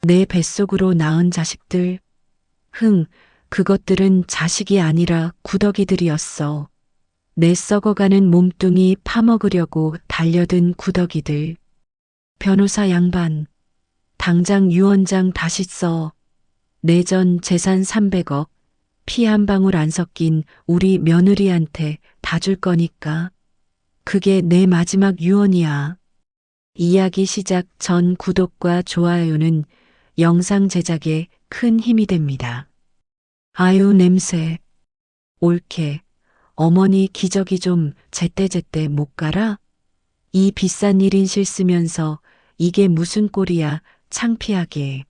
내 뱃속으로 낳은 자식들. 그것들은 자식이 아니라 구더기들이었어. 내 썩어가는 몸뚱이 파먹으려고 달려든 구더기들. 변호사 양반, 당장 유언장 다시 써. 내전 재산 300억, 피 한 방울 안 섞인 우리 며느리한테 다 줄 거니까. 그게 내 마지막 유언이야. 이야기 시작 전 구독과 좋아요는 영상 제작에 큰 힘이 됩니다. 아유 냄새. 옳게. 어머니 기저귀 좀 제때제때 못 갈아? 이 비싼 1인실 쓰면서 이게 무슨 꼴이야 창피하게.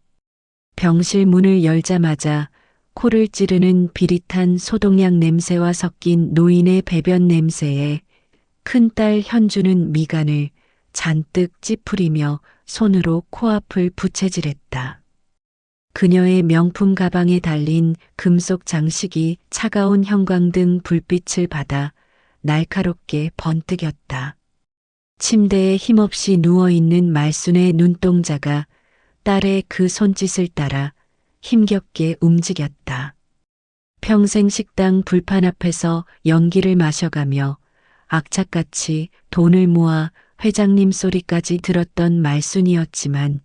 병실 문을 열자마자 코를 찌르는 비릿한 소독약 냄새와 섞인 노인의 배변 냄새에 큰딸 현주는 미간을 잔뜩 찌푸리며 손으로 코앞을 부채질했다. 그녀의 명품 가방에 달린 금속 장식이 차가운 형광등 불빛을 받아 날카롭게 번뜩였다. 침대에 힘없이 누워있는 말순의 눈동자가 딸의 그 손짓을 따라 힘겹게 움직였다. 평생 식당 불판 앞에서 연기를 마셔가며 악착같이 돈을 모아 회장님 소리까지 들었던 말순이었지만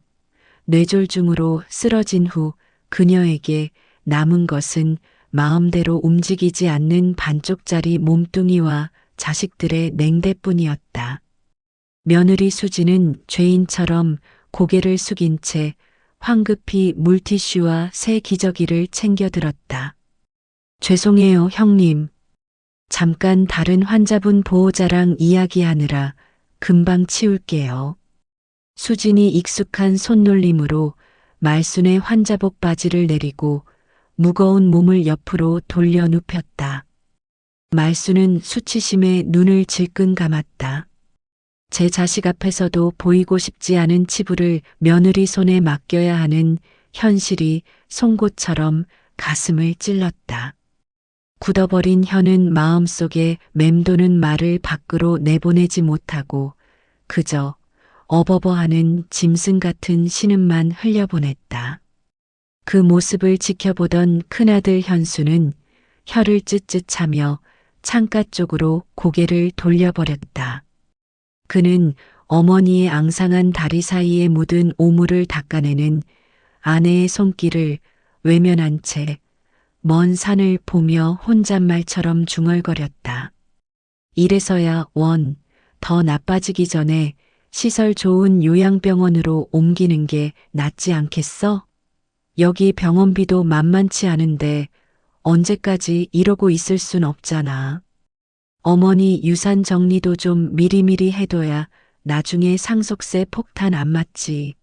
뇌졸중으로 쓰러진 후 그녀에게 남은 것은 마음대로 움직이지 않는 반쪽짜리 몸뚱이와 자식들의 냉대뿐이었다. 며느리 수지는 죄인처럼 고개를 숙인 채 황급히 물티슈와 새 기저귀를 챙겨 들었다. 죄송해요, 형님. 잠깐 다른 환자분 보호자랑 이야기하느라 금방 치울게요. 수진이 익숙한 손놀림으로 말순의 환자복 바지를 내리고 무거운 몸을 옆으로 돌려 눕혔다. 말순은 수치심에 눈을 질끈 감았다. 제 자식 앞에서도 보이고 싶지 않은 치부를 며느리 손에 맡겨야 하는 현실이 송곳처럼 가슴을 찔렀다. 굳어버린 혀는 마음속에 맴도는 말을 밖으로 내보내지 못하고 그저 어버버하는 짐승 같은 신음만 흘려보냈다. 그 모습을 지켜보던 큰아들 현수는 혀를 쯧쯧하며 창가 쪽으로 고개를 돌려버렸다. 그는 어머니의 앙상한 다리 사이에 묻은 오물을 닦아내는 아내의 손길을 외면한 채 먼 산을 보며 혼잣말처럼 중얼거렸다. 이래서야 더 나빠지기 전에 시설 좋은 요양병원으로 옮기는 게 낫지 않겠어? 여기 병원비도 만만치 않은데 언제까지 이러고 있을 순 없잖아. 어머니 유산 정리도 좀 미리미리 해둬야 나중에 상속세 폭탄 안 맞지.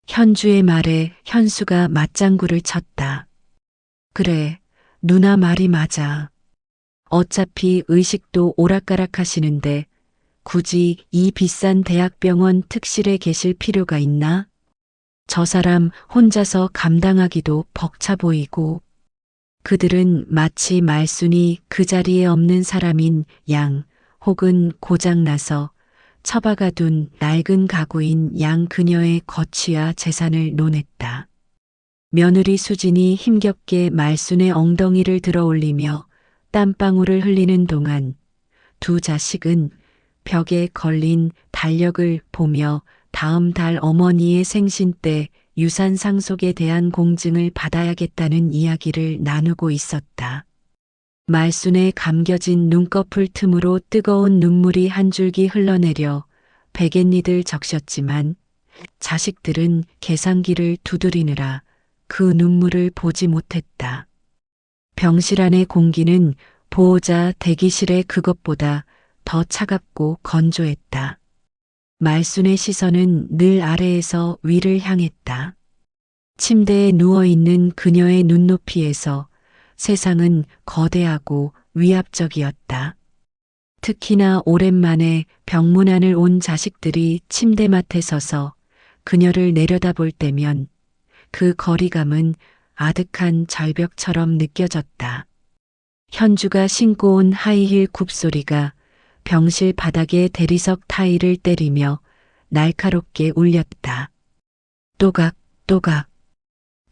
현주의 말에 현수가 맞장구를 쳤다. 그래, 누나 말이 맞아. 어차피 의식도 오락가락 하시는데 굳이 이 비싼 대학병원 특실에 계실 필요가 있나? 저 사람 혼자서 감당하기도 벅차 보이고. 그들은 마치 말순이 그 자리에 없는 사람인 양 혹은 고장나서 처박아둔 낡은 가구인 양 그녀의 거취와 재산을 논했다. 며느리 수진이 힘겹게 말순의 엉덩이를 들어올리며 땀방울을 흘리는 동안 두 자식은 벽에 걸린 달력을 보며 다음 달 어머니의 생신 때 유산 상속에 대한 공증을 받아야겠다는 이야기를 나누고 있었다. 말순의 감겨진 눈꺼풀 틈으로 뜨거운 눈물이 한 줄기 흘러내려 베갯니들 적셨지만 자식들은 계산기를 두드리느라 그 눈물을 보지 못했다. 병실 안의 공기는 보호자 대기실의 그것보다 더 차갑고 건조했다. 말순의 시선은 늘 아래에서 위를 향했다. 침대에 누워있는 그녀의 눈높이에서 세상은 거대하고 위압적이었다. 특히나 오랜만에 병문안을 온 자식들이 침대맡에 서서 그녀를 내려다볼 때면 그 거리감은 아득한 절벽처럼 느껴졌다. 현주가 신고 온 하이힐 굽소리가 병실 바닥의 대리석 타일을 때리며 날카롭게 울렸다. 또각, 또각.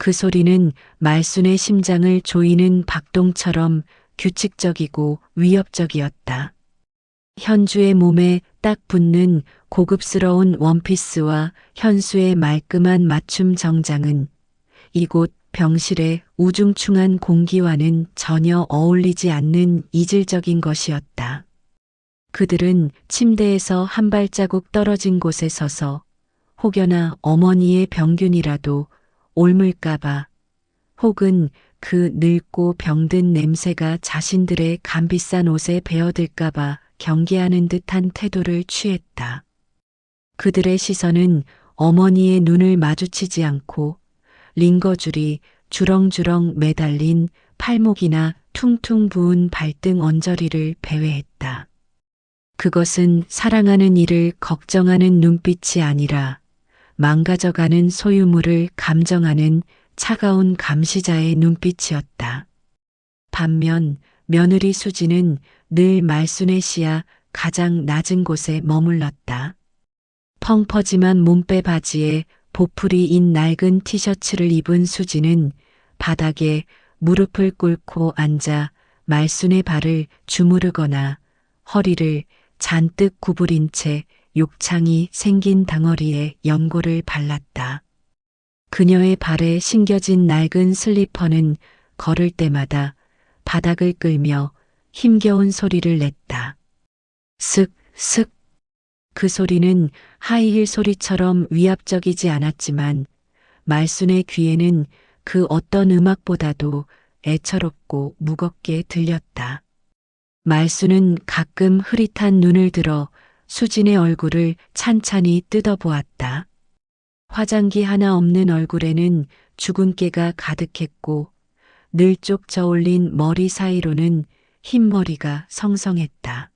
그 소리는 말순의 심장을 조이는 박동처럼 규칙적이고 위협적이었다. 현주의 몸에 딱 붙는 고급스러운 원피스와 현수의 말끔한 맞춤 정장은 이곳 병실의 우중충한 공기와는 전혀 어울리지 않는 이질적인 것이었다. 그들은 침대에서 한 발자국 떨어진 곳에 서서 혹여나 어머니의 병균이라도 옮을까봐 혹은 그 늙고 병든 냄새가 자신들의 값비싼 옷에 배어들까봐 경계하는 듯한 태도를 취했다. 그들의 시선은 어머니의 눈을 마주치지 않고 링거줄이 주렁주렁 매달린 팔목이나 퉁퉁 부은 발등 언저리를 배회했다. 그것은 사랑하는 이를 걱정하는 눈빛이 아니라 망가져가는 소유물을 감정하는 차가운 감시자의 눈빛이었다. 반면 며느리 수지는 늘 말순의 시야 가장 낮은 곳에 머물렀다. 펑퍼짐한 몸빼 바지에 보풀이 인 낡은 티셔츠를 입은 수지는 바닥에 무릎을 꿇고 앉아 말순의 발을 주무르거나 허리를 잔뜩 구부린 채 욕창이 생긴 덩어리에 연고를 발랐다. 그녀의 발에 신겨진 낡은 슬리퍼는 걸을 때마다 바닥을 끌며 힘겨운 소리를 냈다. 슥, 슥. 그 소리는 하이힐 소리처럼 위압적이지 않았지만 말순의 귀에는 그 어떤 음악보다도 애처롭고 무겁게 들렸다. 말순은 가끔 흐릿한 눈을 들어 수진의 얼굴을 찬찬히 뜯어보았다. 화장기 하나 없는 얼굴에는 주근깨가 가득했고 늘쪽 저올린 머리 사이로는 흰머리가 성성했다.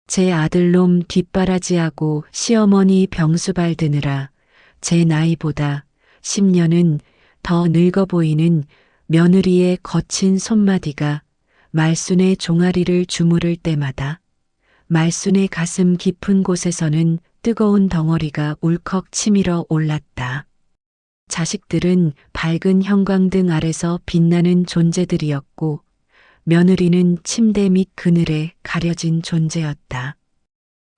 제 아들놈 뒷바라지하고 시어머니 병수발 드느라 제 나이보다 10년은 더 늙어 보이는 며느리의 거친 손마디가 말순의 종아리를 주무를 때마다 말순의 가슴 깊은 곳에서는 뜨거운 덩어리가 울컥 치밀어 올랐다. 자식들은 밝은 형광등 아래서 빛나는 존재들이었고 며느리는 침대 밑 그늘에 가려진 존재였다.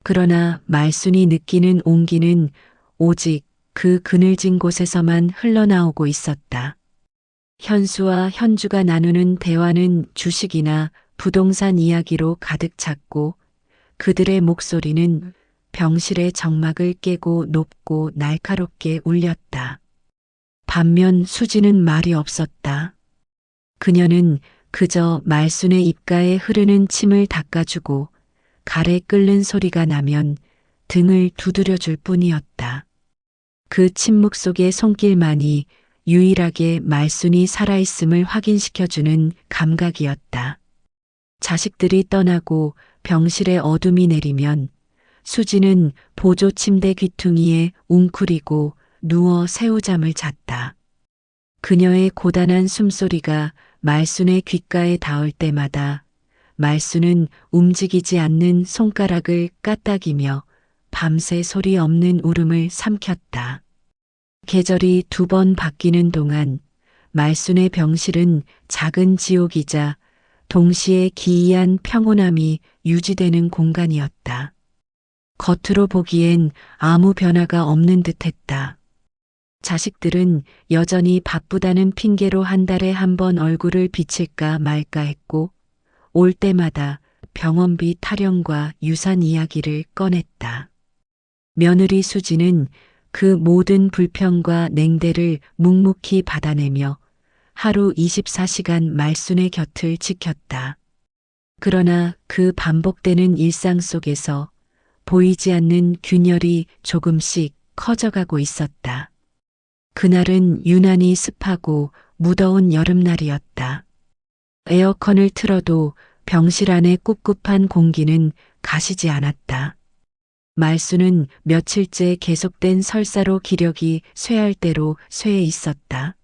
그러나 말순이 느끼는 온기는 오직 그 그늘진 곳에서만 흘러나오고 있었다. 현수와 현주가 나누는 대화는 주식이나 부동산 이야기로 가득 찼고 그들의 목소리는 병실의 정막을 깨고 높고 날카롭게 울렸다. 반면 수지는 말이 없었다. 그녀는 그저 말순의 입가에 흐르는 침을 닦아주고 가래 끓는 소리가 나면 등을 두드려줄 뿐이었다. 그 침묵 속의 손길만이 유일하게 말순이 살아있음을 확인시켜주는 감각이었다. 자식들이 떠나고 병실에 어둠이 내리면 수지는 보조 침대 귀퉁이에 웅크리고 누워 새우잠을 잤다. 그녀의 고단한 숨소리가 말순의 귓가에 닿을 때마다 말순은 움직이지 않는 손가락을 까딱이며 밤새 소리 없는 울음을 삼켰다. 계절이 2번 바뀌는 동안 말순의 병실은 작은 지옥이자 동시에 기이한 평온함이 유지되는 공간이었다. 겉으로 보기엔 아무 변화가 없는 듯했다. 자식들은 여전히 바쁘다는 핑계로 한 달에 한 번 얼굴을 비칠까 말까 했고 올 때마다 병원비 타령과 유산 이야기를 꺼냈다. 며느리 수지는 그 모든 불평과 냉대를 묵묵히 받아내며 하루 24시간 말순의 곁을 지켰다. 그러나 그 반복되는 일상 속에서 보이지 않는 균열이 조금씩 커져가고 있었다. 그날은 유난히 습하고 무더운 여름날이었다. 에어컨을 틀어도 병실 안의 꿉꿉한 공기는 가시지 않았다. 말순은 며칠째 계속된 설사로 기력이 쇠할 대로 쇠해 있었다.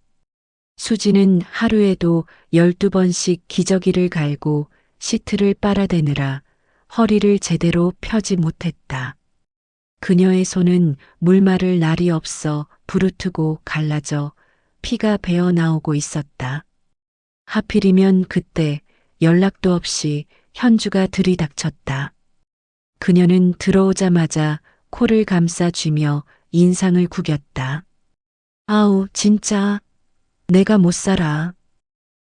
수지는 하루에도 12번씩 기저귀를 갈고 시트를 빨아대느라 허리를 제대로 펴지 못했다. 그녀의 손은 물 마를 날이 없어 부르트고 갈라져 피가 배어 나오고 있었다. 하필이면 그때 연락도 없이 현주가 들이닥쳤다. 그녀는 들어오자마자 코를 감싸쥐며 인상을 구겼다. 아우, 진짜 내가 못 살아.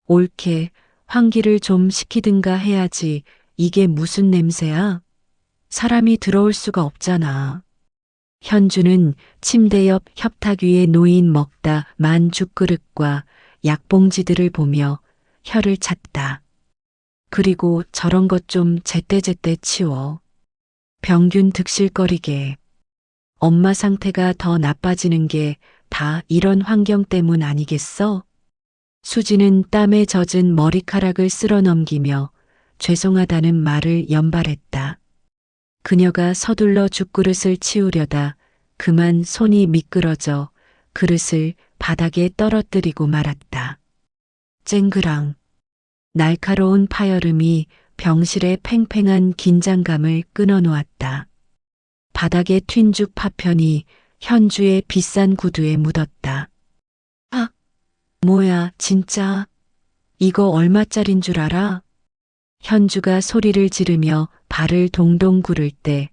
옳게 환기를 좀 시키든가 해야지. 이게 무슨 냄새야? 사람이 들어올 수가 없잖아. 현주는 침대 옆 협탁 위에 놓인 먹다 만 죽그릇과 약봉지들을 보며 혀를 찼다. 그리고 저런 것 좀 제때제때 치워. 병균 득실거리게. 엄마 상태가 더 나빠지는 게 다 이런 환경 때문 아니겠어? 수지는 땀에 젖은 머리카락을 쓸어 넘기며 죄송하다는 말을 연발했다. 그녀가 서둘러 죽그릇을 치우려다 그만 손이 미끄러져 그릇을 바닥에 떨어뜨리고 말았다. 쨍그랑. 날카로운 파열음이 병실의 팽팽한 긴장감을 끊어놓았다. 바닥에 튄 죽 파편이 현주의 비싼 구두에 묻었다. 아, 뭐야, 진짜. 이거 얼마짜린 줄 알아? 현주가 소리를 지르며 발을 동동 구를 때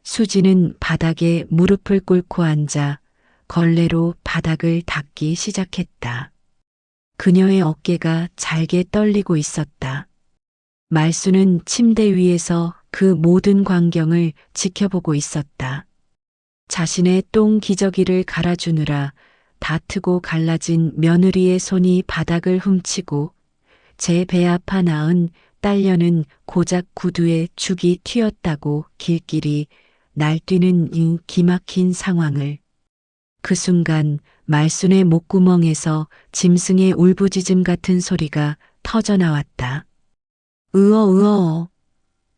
수지는 바닥에 무릎을 꿇고 앉아 걸레로 바닥을 닦기 시작했다. 그녀의 어깨가 잘게 떨리고 있었다. 말수는 침대 위에서 그 모든 광경을 지켜보고 있었다. 자신의 똥 기저귀를 갈아주느라 다트고 갈라진 며느리의 손이 바닥을 훔치고 제 배 아파 낳은 딸려는 고작 구두에 죽이 튀었다고 길길이 날뛰는 이 기막힌 상황을. 그 순간 말순의 목구멍에서 짐승의 울부짖음 같은 소리가 터져나왔다. 으어.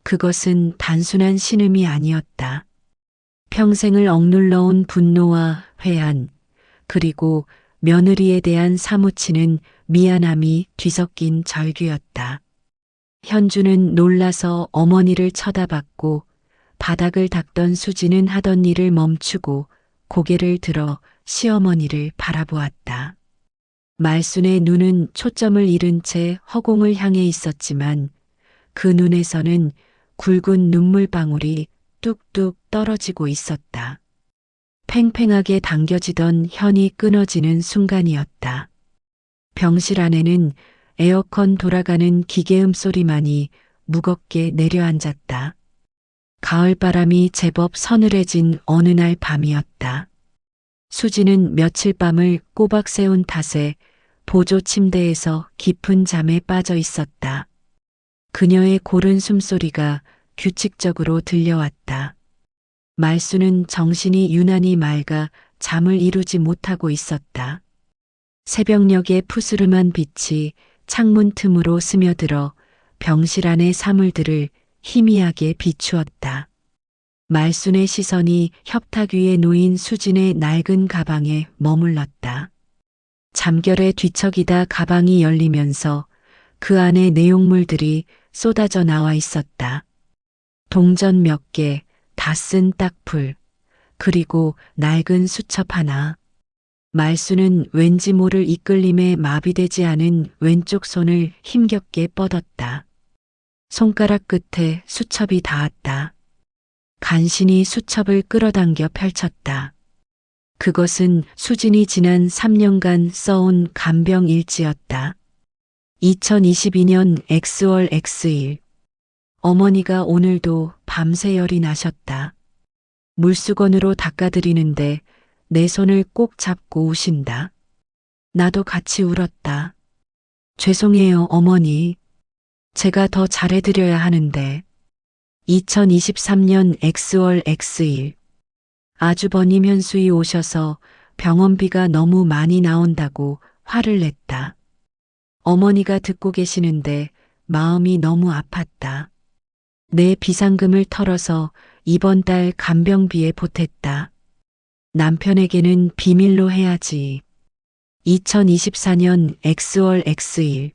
그것은 단순한 신음이 아니었다. 평생을 억눌러온 분노와 회한, 그리고 며느리에 대한 사무치는 미안함이 뒤섞인 절규였다. 현주는 놀라서 어머니를 쳐다봤고 바닥을 닦던 수지는 하던 일을 멈추고 고개를 들어 시어머니를 바라보았다. 말순의 눈은 초점을 잃은 채 허공을 향해 있었지만 그 눈에서는 굵은 눈물방울이 뚝뚝 떨어지고 있었다. 팽팽하게 당겨지던 현이 끊어지는 순간이었다. 병실 안에는 에어컨 돌아가는 기계음 소리만이 무겁게 내려앉았다. 가을바람이 제법 서늘해진 어느 날 밤이었다. 수지는 며칠 밤을 꼬박 새운 탓에 보조 침대에서 깊은 잠에 빠져 있었다. 그녀의 고른 숨소리가 규칙적으로 들려왔다. 말수는 정신이 유난히 맑아 잠을 이루지 못하고 있었다. 새벽녘의 푸스름한 빛이 창문 틈으로 스며들어 병실 안의 사물들을 희미하게 비추었다. 말순의 시선이 협탁 위에 놓인 수진의 낡은 가방에 머물렀다. 잠결에 뒤척이다 가방이 열리면서 그 안에 내용물들이 쏟아져 나와 있었다. 동전 몇 개, 다 쓴 딱풀, 그리고 낡은 수첩 하나. 말수는 왠지 모를 이끌림에 마비되지 않은 왼쪽 손을 힘겹게 뻗었다. 손가락 끝에 수첩이 닿았다. 간신히 수첩을 끌어당겨 펼쳤다. 그것은 수진이 지난 3년간 써온 간병 일지였다. 2022년 X월 X일. 어머니가 오늘도 밤새 열이 나셨다. 물수건으로 닦아드리는데 내 손을 꼭 잡고 우신다. 나도 같이 울었다. 죄송해요, 어머니. 제가 더 잘해드려야 하는데. 2023년 X월 X일. 아주버님 현수이 오셔서 병원비가 너무 많이 나온다고 화를 냈다. 어머니가 듣고 계시는데 마음이 너무 아팠다. 내 비상금을 털어서 이번 달 간병비에 보탰다. 남편에게는 비밀로 해야지. 2024년 X월 X일.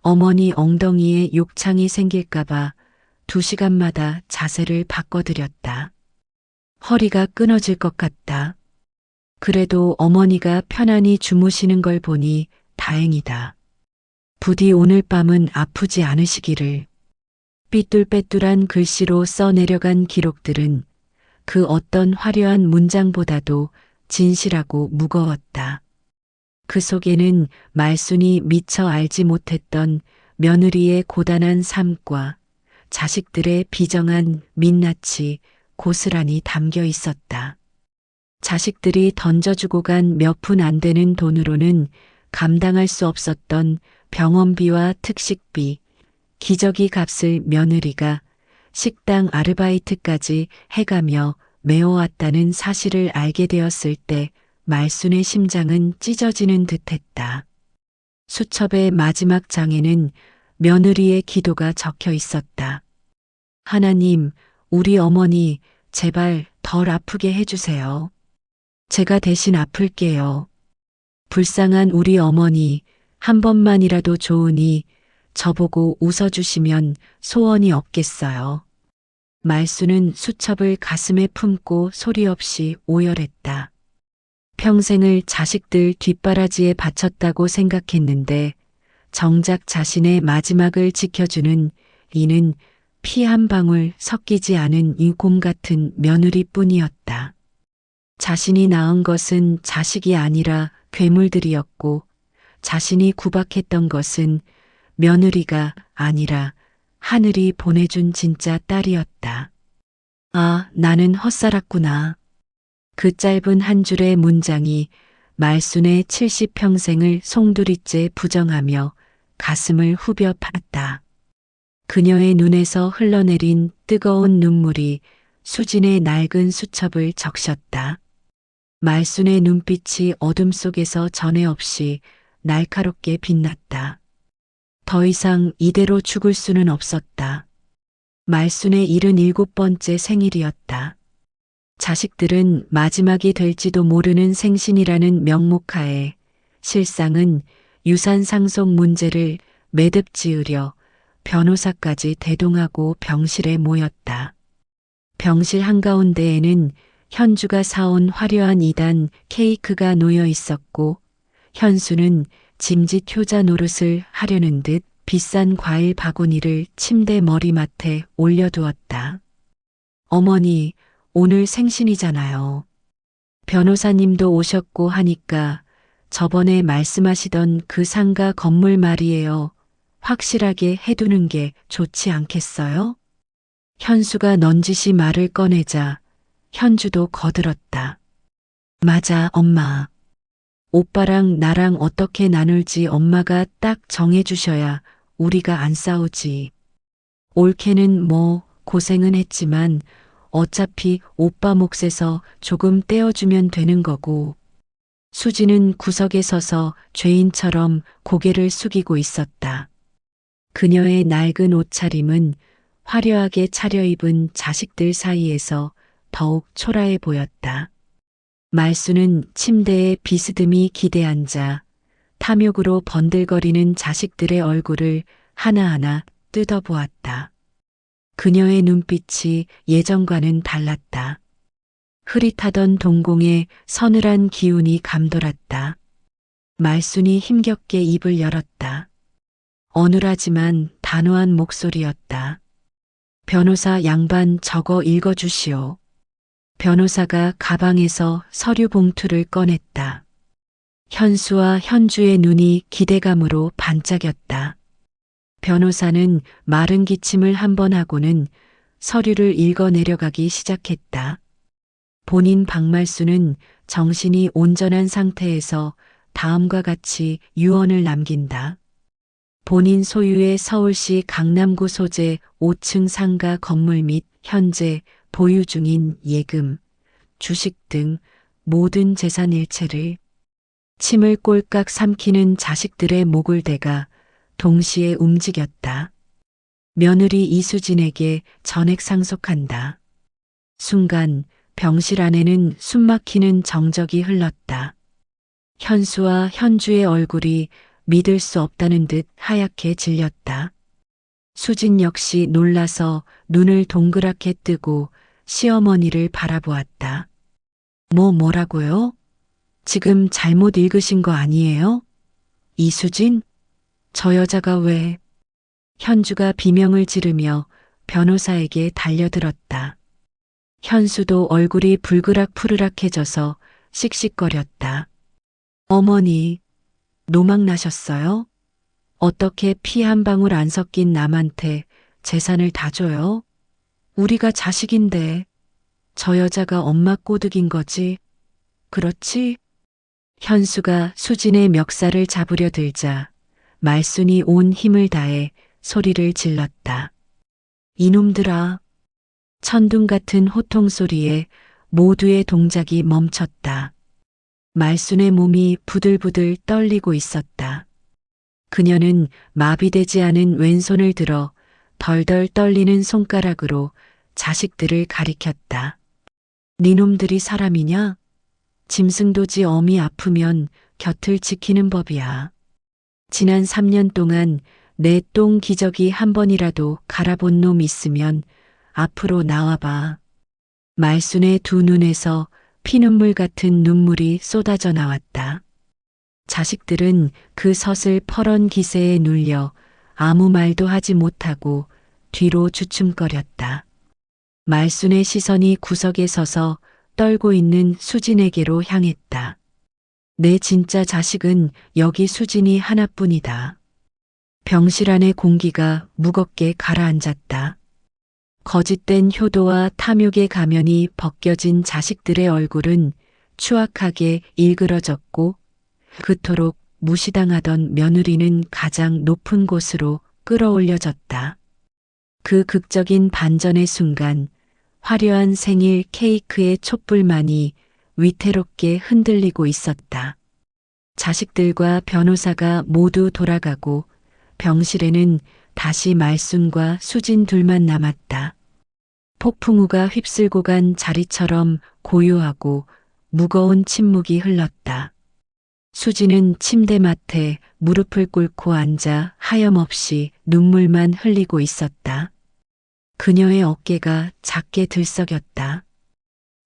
어머니 엉덩이에 욕창이 생길까봐 2시간마다 자세를 바꿔드렸다. 허리가 끊어질 것 같다. 그래도 어머니가 편안히 주무시는 걸 보니 다행이다. 부디 오늘 밤은 아프지 않으시기를. 삐뚤빼뚤한 글씨로 써내려간 기록들은 그 어떤 화려한 문장보다도 진실하고 무거웠다. 그 속에는 말순이 미처 알지 못했던 며느리의 고단한 삶과 자식들의 비정한 민낯이 고스란히 담겨 있었다. 자식들이 던져주고 간 몇 푼 안 되는 돈으로는 감당할 수 없었던 병원비와 특식비, 기저귀 값을 며느리가 식당 아르바이트까지 해가며 메워왔다는 사실을 알게 되었을 때 말순의 심장은 찢어지는 듯했다. 수첩의 마지막 장에는 며느리의 기도가 적혀 있었다. 하나님, 우리 어머니 제발 덜 아프게 해주세요. 제가 대신 아플게요. 불쌍한 우리 어머니 한 번만이라도 좋으니 저보고 웃어주시면 소원이 없겠어요. 말순은 수첩을 가슴에 품고 소리 없이 오열했다. 평생을 자식들 뒷바라지에 바쳤다고 생각했는데 정작 자신의 마지막을 지켜주는 이는 피 한 방울 섞이지 않은 이 곰 같은 며느리뿐이었다. 자신이 낳은 것은 자식이 아니라 괴물들이었고 자신이 구박했던 것은 며느리가 아니라 하늘이 보내준 진짜 딸이었다. 아, 나는 헛살았구나. 그 짧은 한 줄의 문장이 말순의 70평생을 송두리째 부정하며 가슴을 후벼 팠다. 그녀의 눈에서 흘러내린 뜨거운 눈물이 수진의 낡은 수첩을 적셨다. 말순의 눈빛이 어둠 속에서 전에 없이 날카롭게 빛났다. 더 이상 이대로 죽을 수는 없었다. 말순의 77번째 생일이었다. 자식들은 마지막이 될지도 모르는 생신이라는 명목하에 실상은 유산 상속 문제를 매듭 지으려 변호사까지 대동하고 병실에 모였다. 병실 한가운데에는 현주가 사온 화려한 2단 케이크가 놓여 있었고 현수는 짐짓 효자 노릇을 하려는 듯 비싼 과일 바구니를 침대 머리맡에 올려두었다. 어머니, 오늘 생신이잖아요. 변호사님도 오셨고 하니까 저번에 말씀하시던 그 상가 건물 말이에요. 확실하게 해두는 게 좋지 않겠어요? 현수가 넌지시 말을 꺼내자 현주도 거들었다. 맞아, 엄마. 오빠랑 나랑 어떻게 나눌지 엄마가 딱 정해주셔야 우리가 안 싸우지. 올케는 뭐 고생은 했지만 어차피 오빠 몫에서 조금 떼어주면 되는 거고. 수지는 구석에 서서 죄인처럼 고개를 숙이고 있었다. 그녀의 낡은 옷차림은 화려하게 차려입은 자식들 사이에서 더욱 초라해 보였다. 말수는 침대에 비스듬히 기대앉아 탐욕으로 번들거리는 자식들의 얼굴을 하나하나 뜯어보았다. 그녀의 눈빛이 예전과는 달랐다. 흐릿하던 동공에 서늘한 기운이 감돌았다. 말순이 힘겹게 입을 열었다. 어눌하지만 단호한 목소리였다. 변호사 양반 저거 읽어주시오. 변호사가 가방에서 서류 봉투를 꺼냈다. 현수와 현주의 눈이 기대감으로 반짝였다. 변호사는 마른 기침을 한 번 하고는 서류를 읽어 내려가기 시작했다. 본인 박말수는 정신이 온전한 상태에서 다음과 같이 유언을 남긴다. 본인 소유의 서울시 강남구 소재 5층 상가 건물 및 현재 보유 중인 예금, 주식 등 모든 재산 일체를 침을 꼴깍 삼키는 자식들의 목을 대가 동시에 움직였다. 며느리 이수진에게 전액 상속한다. 순간 병실 안에는 숨막히는 정적이 흘렀다. 현수와 현주의 얼굴이 믿을 수 없다는 듯 하얗게 질렸다. 수진 역시 놀라서 눈을 동그랗게 뜨고 시어머니를 바라보았다. 뭐라고요? 지금 잘못 읽으신 거 아니에요? 이수진? 저 여자가 왜? 현주가 비명을 지르며 변호사에게 달려들었다. 현수도 얼굴이 불그락 푸르락해져서 씩씩거렸다. 어머니, 노망 나셨어요? 어떻게 피 한 방울 안 섞인 남한테 재산을 다 줘요? 우리가 자식인데 저 여자가 엄마 꼬드긴 거지. 그렇지? 현수가 수진의 멱살을 잡으려 들자 말순이 온 힘을 다해 소리를 질렀다. 이놈들아. 천둥 같은 호통 소리에 모두의 동작이 멈췄다. 말순의 몸이 부들부들 떨리고 있었다. 그녀는 마비되지 않은 왼손을 들어 덜덜 떨리는 손가락으로 자식들을 가리켰다. 니놈들이 사람이냐? 짐승도지 엄이 아프면 곁을 지키는 법이야. 지난 3년 동안 내 똥 기저귀 한 번이라도 갈아본 놈 있으면 앞으로 나와봐. 말순의 두 눈에서 피눈물 같은 눈물이 쏟아져 나왔다. 자식들은 그 서슬 퍼런 기세에 눌려 아무 말도 하지 못하고 뒤로 주춤거렸다. 말순의 시선이 구석에 서서 떨고 있는 수진에게로 향했다. 내 진짜 자식은 여기 수진이 하나뿐이다. 병실 안의 공기가 무겁게 가라앉았다. 거짓된 효도와 탐욕의 가면이 벗겨진 자식들의 얼굴은 추악하게 일그러졌고 그토록 무시당하던 며느리는 가장 높은 곳으로 끌어올려졌다. 그 극적인 반전의 순간 화려한 생일 케이크의 촛불만이 위태롭게 흔들리고 있었다. 자식들과 변호사가 모두 돌아가고 병실에는 다시 말순과 수진 둘만 남았다. 폭풍우가 휩쓸고 간 자리처럼 고요하고 무거운 침묵이 흘렀다. 수진은 침대맡에 무릎을 꿇고 앉아 하염없이 눈물만 흘리고 있었다. 그녀의 어깨가 작게 들썩였다.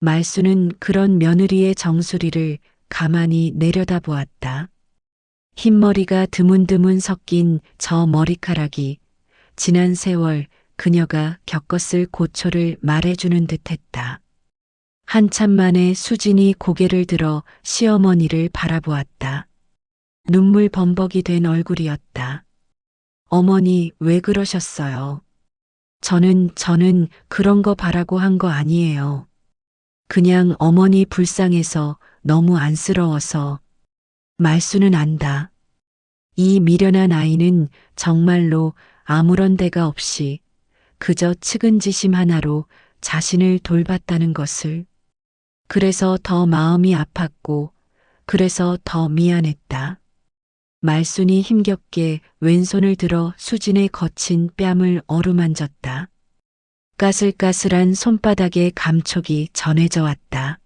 말순은 그런 며느리의 정수리를 가만히 내려다보았다. 흰머리가 드문드문 섞인 저 머리카락이 지난 세월 그녀가 겪었을 고초를 말해주는 듯했다. 한참 만에 수진이 고개를 들어 시어머니를 바라보았다. 눈물 범벅이 된 얼굴이었다. 어머니, 왜 그러셨어요? 저는 그런 거 바라고 한 거 아니에요. 그냥 어머니 불쌍해서 너무 안쓰러워서. 말수는 안다. 이 미련한 아이는 정말로 아무런 대가 없이 그저 측은지심 하나로 자신을 돌봤다는 것을. 그래서 더 마음이 아팠고 그래서 더 미안했다. 말순이 힘겹게 왼손을 들어 수진의 거친 뺨을 어루만졌다. 까슬까슬한 손바닥에 감촉이 전해져 왔다.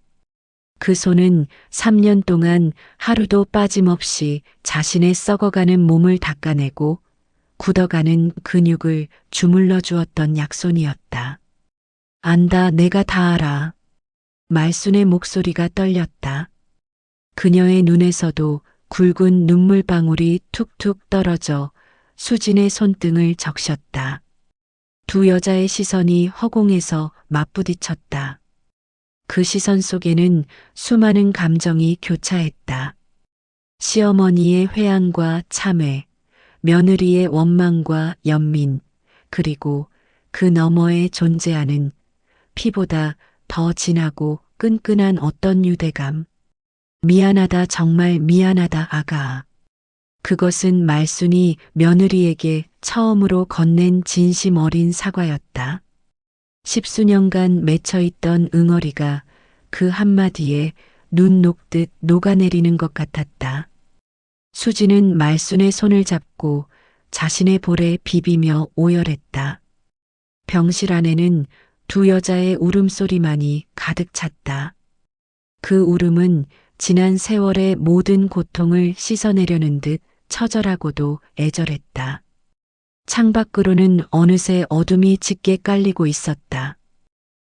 그 손은 3년 동안 하루도 빠짐없이 자신의 썩어가는 몸을 닦아내고 굳어가는 근육을 주물러 주었던 약손이었다. 안다, 내가 다 알아. 말순의 목소리가 떨렸다. 그녀의 눈에서도 굵은 눈물방울이 툭툭 떨어져 수진의 손등을 적셨다. 두 여자의 시선이 허공에서 맞부딪혔다. 그 시선 속에는 수많은 감정이 교차했다. 시어머니의 회한과 참회, 며느리의 원망과 연민, 그리고 그 너머에 존재하는 피보다 더 진하고 끈끈한 어떤 유대감. 미안하다, 정말 미안하다, 아가. 그것은 말순이 며느리에게 처음으로 건넨 진심 어린 사과였다. 10수년간 맺혀있던 응어리가 그 한마디에 눈 녹듯 녹아내리는 것 같았다. 수지는 말순의 손을 잡고 자신의 볼에 비비며 오열했다. 병실 안에는 두 여자의 울음소리만이 가득 찼다. 그 울음은 지난 세월의 모든 고통을 씻어내려는 듯 처절하고도 애절했다. 창밖으로는 어느새 어둠이 짙게 깔리고 있었다.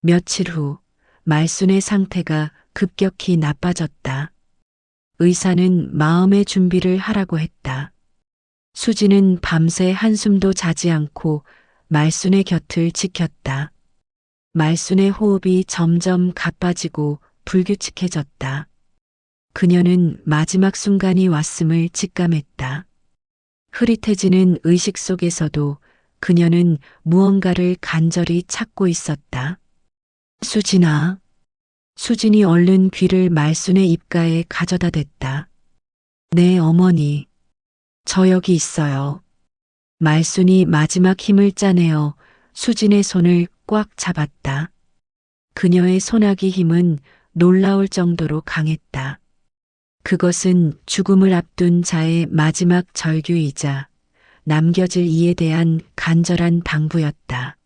며칠 후 말순의 상태가 급격히 나빠졌다. 의사는 마음의 준비를 하라고 했다. 수지는 밤새 한숨도 자지 않고 말순의 곁을 지켰다. 말순의 호흡이 점점 가빠지고 불규칙해졌다. 그녀는 마지막 순간이 왔음을 직감했다. 흐릿해지는 의식 속에서도 그녀는 무언가를 간절히 찾고 있었다. 수진아. 수진이 얼른 귀를 말순의 입가에 가져다 댔다. 네, 어머니. 저 여기 있어요. 말순이 마지막 힘을 짜내어 수진의 손을 꽉 잡았다. 그녀의 손아귀 힘은 놀라울 정도로 강했다. 그것은 죽음을 앞둔 자의 마지막 절규이자 남겨질 이에 대한 간절한 당부였다.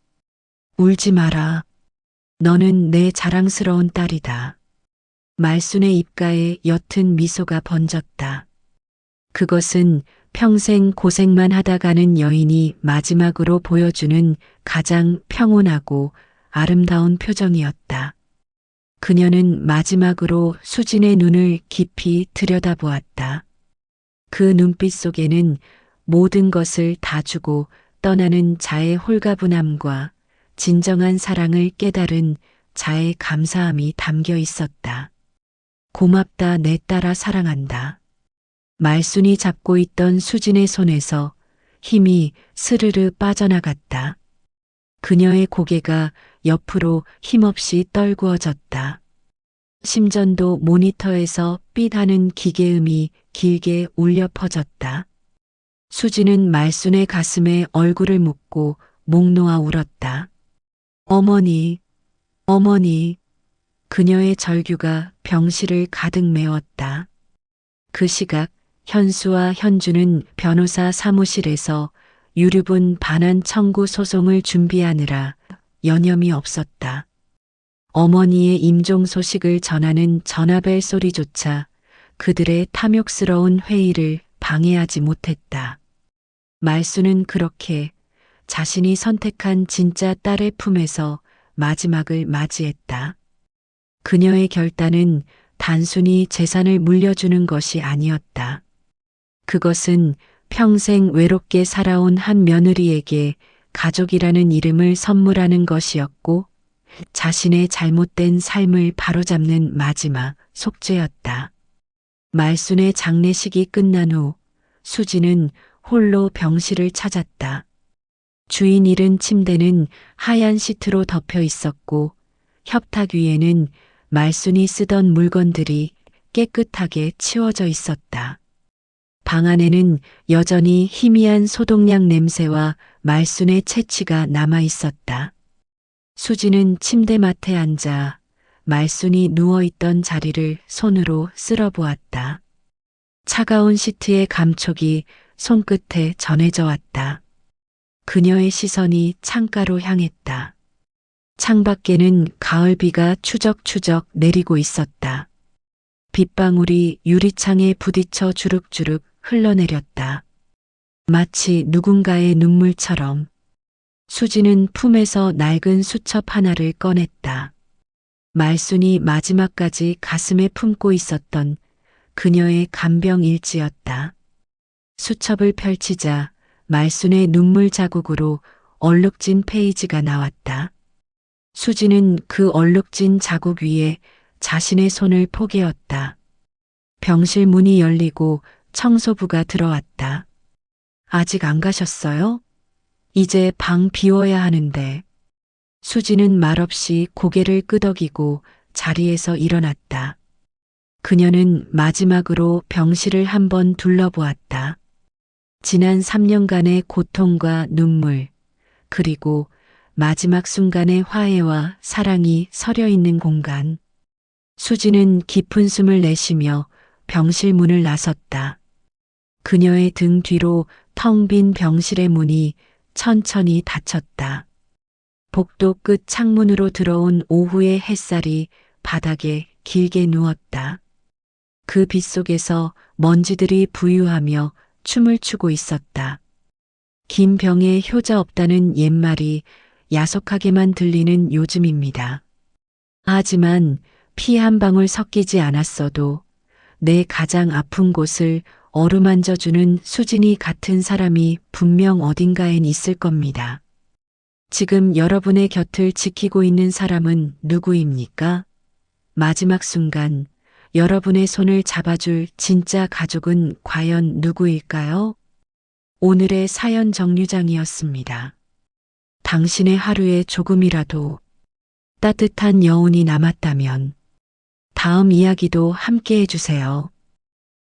울지 마라. 너는 내 자랑스러운 딸이다. 말순의 입가에 옅은 미소가 번졌다. 그것은 평생 고생만 하다 가는 여인이 마지막으로 보여주는 가장 평온하고 아름다운 표정이었다. 그녀는 마지막으로 수진의 눈을 깊이 들여다보았다. 그 눈빛 속에는 모든 것을 다 주고 떠나는 자의 홀가분함과 진정한 사랑을 깨달은 자의 감사함이 담겨 있었다. 고맙다, 내 딸아, 사랑한다. 말순이 잡고 있던 수진의 손에서 힘이 스르르 빠져나갔다. 그녀의 고개가 옆으로 힘없이 떨구어졌다. 심전도 모니터에서 삐하는 기계음이 길게 울려 퍼졌다. 수진은 말순의 가슴에 얼굴을 묻고 목 놓아 울었다. 어머니, 어머니. 그녀의 절규가 병실을 가득 메웠다. 그 시각 현수와 현주는 변호사 사무실에서 유류분 반환 청구 소송을 준비하느라 여념이 없었다. 어머니의 임종 소식을 전하는 전화벨 소리조차 그들의 탐욕스러운 회의를 방해하지 못했다. 말순은 그렇게 자신이 선택한 진짜 딸의 품에서 마지막을 맞이했다. 그녀의 결단은 단순히 재산을 물려주는 것이 아니었다. 그것은 평생 외롭게 살아온 한 며느리에게 가족이라는 이름을 선물하는 것이었고 자신의 잘못된 삶을 바로잡는 마지막 속죄였다. 말순의 장례식이 끝난 후 수지는 홀로 병실을 찾았다. 주인 잃은 침대는 하얀 시트로 덮여 있었고 협탁 위에는 말순이 쓰던 물건들이 깨끗하게 치워져 있었다. 방 안에는 여전히 희미한 소독약 냄새와 말순의 채취가 남아 있었다. 수지는 침대맡에 앉아 말순이 누워있던 자리를 손으로 쓸어보았다. 차가운 시트의 감촉이 손끝에 전해져 왔다. 그녀의 시선이 창가로 향했다. 창밖에는 가을비가 추적추적 내리고 있었다. 빗방울이 유리창에 부딪혀 주룩주룩 흘러내렸다. 마치 누군가의 눈물처럼. 수지는 품에서 낡은 수첩 하나를 꺼냈다. 말순이 마지막까지 가슴에 품고 있었던 그녀의 간병 일지였다. 수첩을 펼치자 말순의 눈물 자국으로 얼룩진 페이지가 나왔다. 수지는 그 얼룩진 자국 위에 자신의 손을 포개었다. 병실 문이 열리고 청소부가 들어왔다. 아직 안 가셨어요? 이제 방 비워야 하는데. 수지는 말없이 고개를 끄덕이고 자리에서 일어났다. 그녀는 마지막으로 병실을 한번 둘러보았다. 지난 3년간의 고통과 눈물, 그리고 마지막 순간의 화해와 사랑이 서려 있는 공간. 수지는 깊은 숨을 내쉬며 병실 문을 나섰다. 그녀의 등 뒤로 텅 빈 병실의 문이 천천히 닫혔다. 복도 끝 창문으로 들어온 오후의 햇살이 바닥에 길게 누웠다. 그 빛 속에서 먼지들이 부유하며 춤을 추고 있었다. 긴 병에 효자 없다는 옛말이 야속하게만 들리는 요즘입니다. 하지만 피 한 방울 섞이지 않았어도 내 가장 아픈 곳을 어루만져주는 수진이 같은 사람이 분명 어딘가엔 있을 겁니다. 지금 여러분의 곁을 지키고 있는 사람은 누구입니까? 마지막 순간 여러분의 손을 잡아줄 진짜 가족은 과연 누구일까요? 오늘의 사연 정류장이었습니다. 당신의 하루에 조금이라도 따뜻한 여운이 남았다면 다음 이야기도 함께 해주세요.